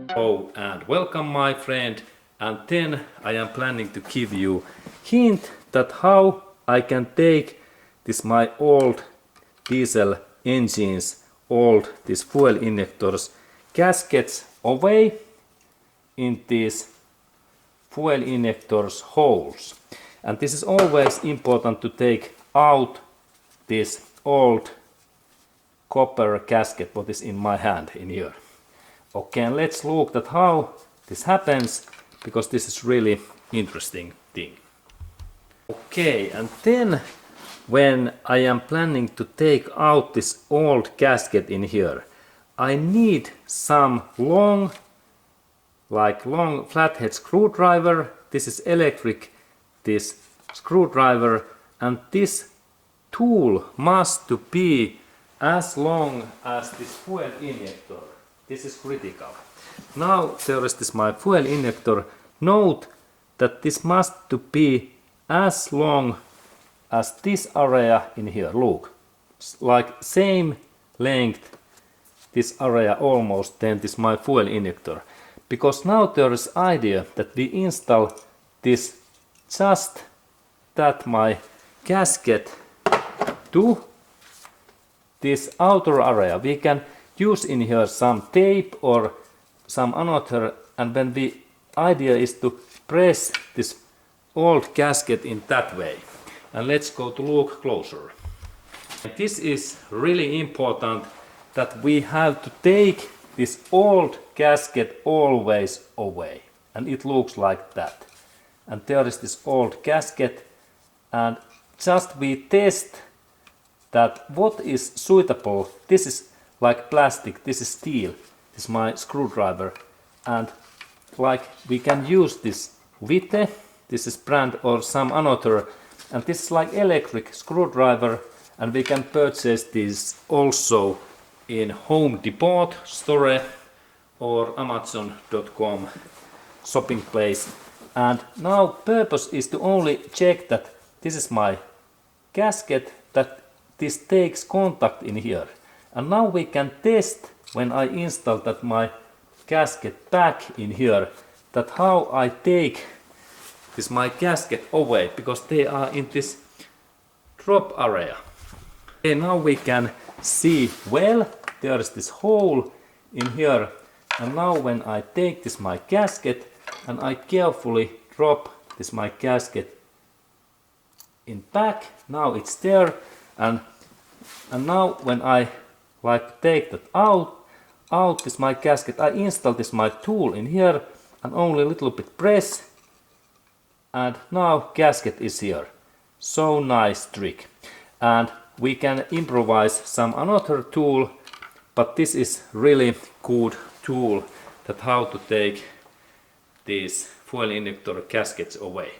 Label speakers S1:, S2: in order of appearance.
S1: Hello and welcome my friend, and then I am planning to give you hint that how I can take this my old diesel engines, old these fuel injectors gaskets away in these fuel injectors holes. And this is always important to take out this old copper gasket what is in my hand in here. Okay, and let's look at how this happens, because this is really interesting thing. Okay, and then when I am planning to take out this old gasket in here, I need some long flathead screwdriver. This is electric, this screwdriver, and this tool must to be as long as this fuel injector. This is critical. Now there is this my fuel injector. Note that this must to be as long as this area in here. Look, like same length this area almost than this my fuel injector. Because now there is idea that we install this just that my gasket to this outer area. We can use in here some tape or some another, and then the idea is to press this old gasket in that way. And let's go to look closer. And this is really important, that we have to take this old gasket always away, and it looks like that. And there is this old gasket, and just we test that what is suitable. This is like plastic, this is steel, this is my screwdriver, and like we can use this vite, this is brand or some another, and this is like electric screwdriver, and we can purchase this also in Home Depot store or Amazon.com shopping place. And now purpose is to only check that this is my gasket, that this takes contact in here. And now we can test when I install that my gasket back in here, that how I take this my gasket away, because they are in this drop area. Okay, now we can see well, there is this hole in here, and now when I take this my gasket and I carefully drop this my gasket in back, now it's there, and now when I like take that out this my gasket, I install this my tool in here and only a little bit press, and now gasket is here. So nice trick. And we can improvise some another tool, but this is really good tool that how to take these fuel injector gaskets away.